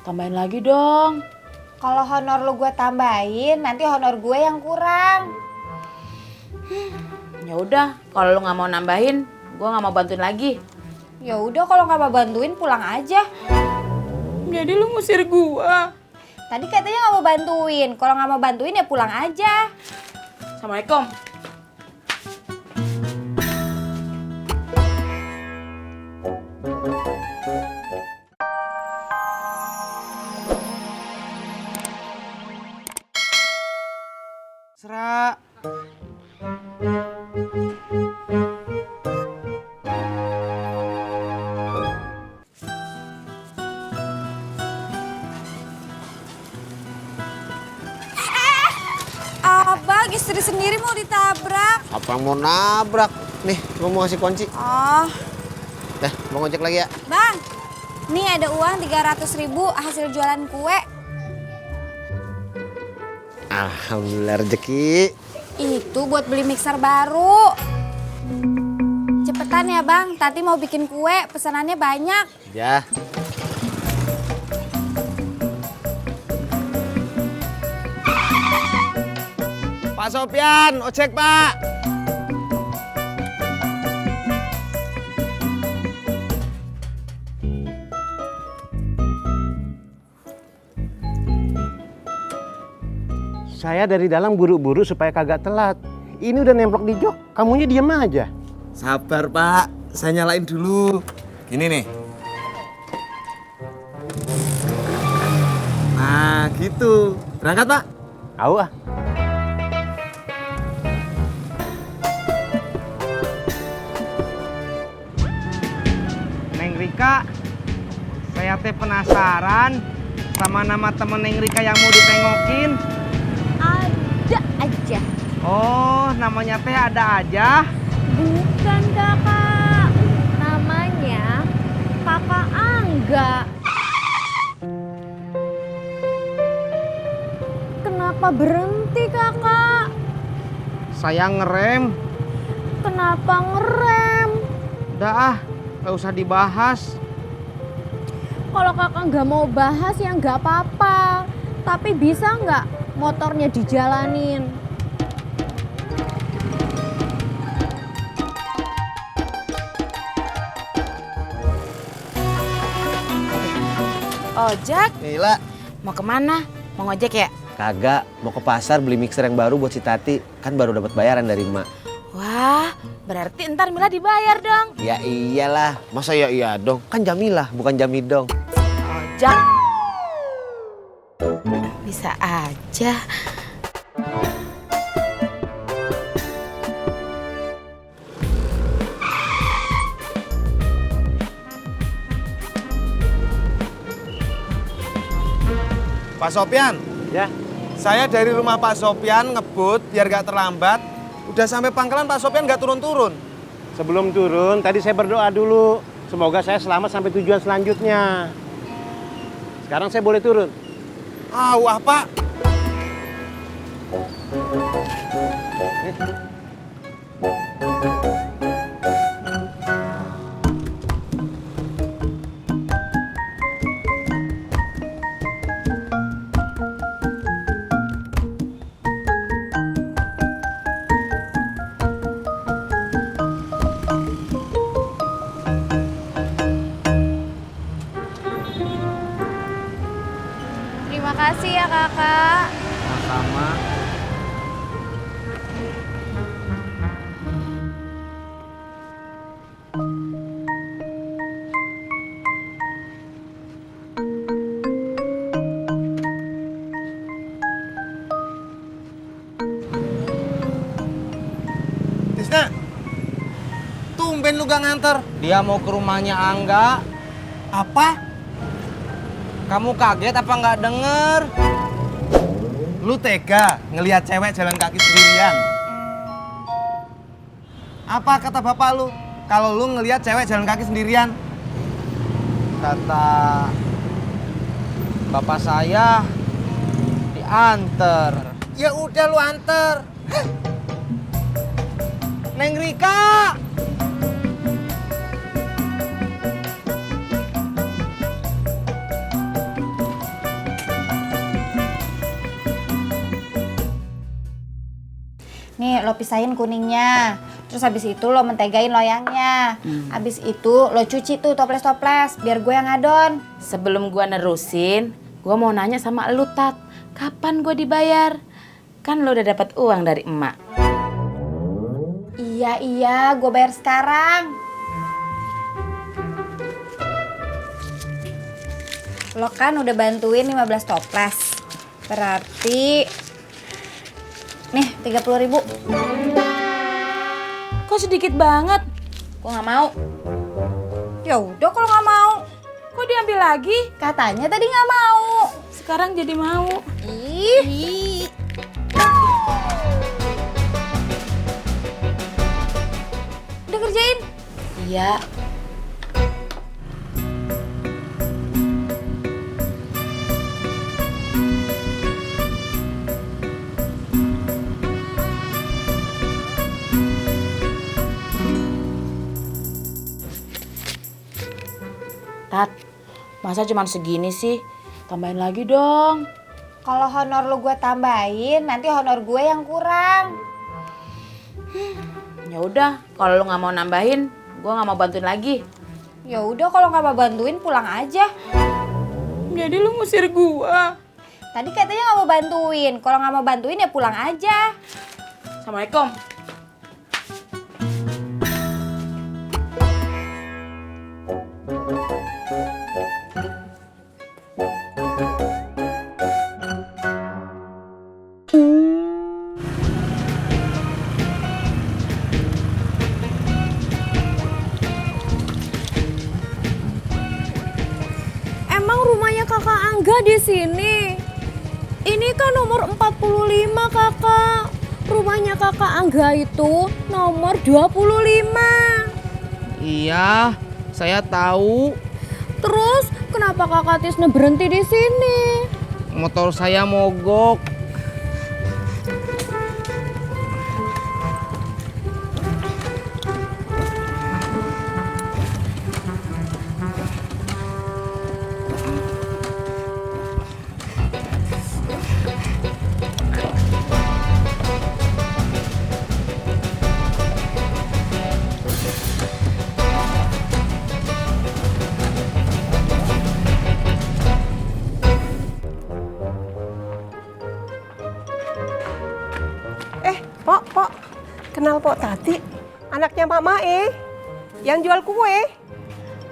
Tambahin lagi dong. Kalau honor lu gue tambahin, nanti honor gue yang kurang. Ya udah, kalau lu nggak mau nambahin, gue nggak mau bantuin lagi. Ya udah kalau nggak mau bantuin pulang aja. Jadi lu ngusir gue. Tadi katanya nggak mau bantuin. Kalau nggak mau bantuin ya pulang aja. Assalamualaikum. Serak. Abang, istri sendiri mau ditabrak. Apa mau nabrak? Nih, gua mau ngasih kunci. Oh, Mau ngojek lagi ya? Bang. Nih ada uang 300.000 hasil jualan kue. Alhamdulillah rezeki. Itu buat beli mixer baru. Cepetan ya Bang, Tati mau bikin kue, pesanannya banyak. Ya. Pak Sopyan, ojek Pak. Saya dari dalam buru-buru supaya kagak telat. Ini udah nemplok di jok, kamunya diem aja. Sabar Pak, saya nyalain dulu. Gini nih. Nah gitu, berangkat Pak. Au ah. Neng Rika, saya teh penasaran sama nama temen Neng Rika yang mau ditengokin. Ada aja. Oh, namanya teh ada aja. Bukan kakak, namanya kakak Angga. Kenapa berhenti kakak? Saya ngerem. Kenapa ngerem? Udah ah, gak usah dibahas. Kalau kakak nggak mau bahas ya nggak apa-apa. Tapi bisa nggak motornya dijalanin? Ojek, Gila. mau kemana? Mau ngojek ya? Kagak, mau ke pasar beli mixer yang baru buat si Tati. Kan baru dapat bayaran dari emak. Wah, berarti ntar Mila dibayar dong. Ya iyalah, masa ya iya dong? Kan Jamilah, bukan Jamidong. Ojek. Bisa aja. Pak Sopyan, Ya, saya dari rumah Pak Sopyan ngebut biar gak terlambat. Udah sampai pangkalan Pak Sopyan gak turun-turun. sebelum turun tadi saya berdoa dulu. Semoga saya selamat sampai tujuan selanjutnya. Sekarang saya boleh turun. Wah Pak. Terima kasih ya kakak. Sama. Tisna, tumben lu gak nganter. Dia mau ke rumahnya Angga. Apa? Kamu kaget apa nggak denger? Lu tega ngelihat cewek jalan kaki sendirian? Apa kata bapak lu kalau lu ngelihat cewek jalan kaki sendirian? Kata bapak saya diantar. Ya udah lu anter. Neng Rika! Nih lo pisahin kuningnya. Terus habis itu lo mentegain loyangnya. Habis itu lo cuci tuh toples-toples biar gue yang ngadon. Sebelum gue nerusin, gue mau nanya sama lu, Tat. Kapan gue dibayar? Kan lo udah dapat uang dari emak. Iya, gue bayar sekarang. Lo kan udah bantuin 15 toples. Berarti nih 30.000. Kok sedikit banget? Gue nggak mau. Ya udah kalau nggak mau. Kok diambil lagi? Katanya tadi nggak mau. Sekarang jadi mau. Ih. Udah kerjain? Iya. Tat, masa cuma segini sih? Tambahin lagi dong. Kalau honor lo gue tambahin, nanti honor gue yang kurang. Ya udah, kalau lu nggak mau nambahin, gue nggak mau bantuin lagi. Ya udah kalau nggak mau bantuin pulang aja. Jadi lu ngusir gua. Tadi katanya nggak mau bantuin. Kalau nggak mau bantuin ya pulang aja. Assalamualaikum. Emang rumahnya kakak Angga di sini? Ini kan nomor 45 kakak. Rumahnya kakak Angga itu nomor 25. Iya, saya tahu. Terus kenapa kakak Tisna berhenti di sini? Motor saya mogok. Pok, kenal Pok Tati? Anaknya Mak Mae yang jual kue.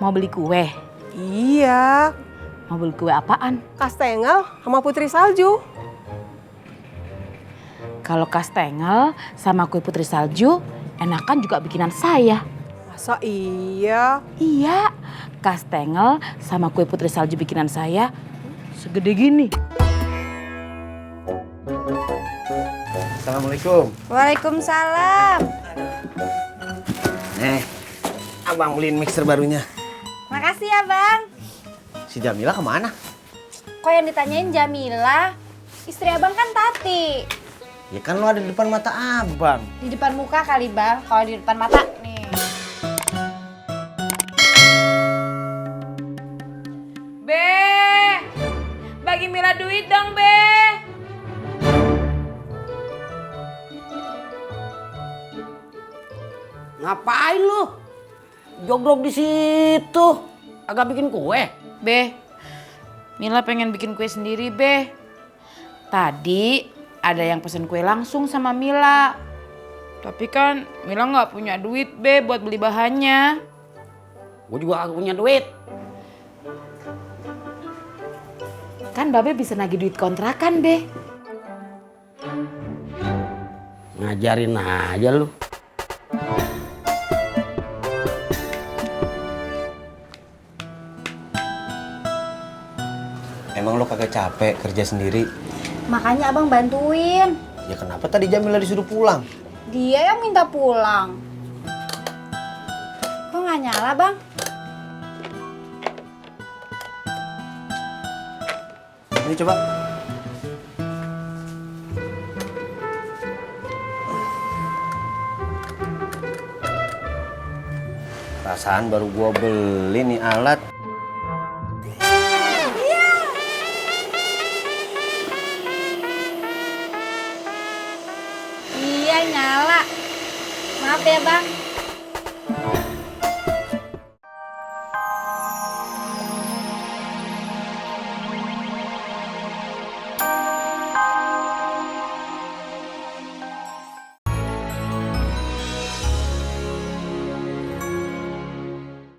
Mau beli kue? Iya, Mau beli kue apaan? kastengel sama putri salju. Kalau kastengel sama kue putri salju, enakan juga bikinan saya. Masa iya? Iya, kastengel sama kue putri salju bikinan saya segede gini. Assalamualaikum. Waalaikumsalam. Abang beliin mixer barunya. Makasih ya bang. Si Jamila kemana? Kok yang ditanyain Jamila? Istri abang kan Tati. Ya kan lo ada di depan mata abang. Di depan muka kali bang. Kalau di depan mata nih. Be, bagi Mila duit dong, Be. Ngapain lu? Jogrok di situ. Agak bikin kue. Be, Mila pengen bikin kue sendiri, Be. Tadi ada yang pesen kue langsung sama Mila. Tapi kan Mila nggak punya duit, Be, buat beli bahannya. Gue juga agak punya duit. Kan Babe bisa nagih duit kontrakan, Be. Ngajarin aja lu. Emang lo kagak capek kerja sendiri? Makanya abang bantuin. Ya kenapa tadi Jamila disuruh pulang? Dia yang minta pulang. Kok nggak nyala bang? Ini coba. Perasaan baru gua beli nih alat. Iya nyala. Maaf ya bang.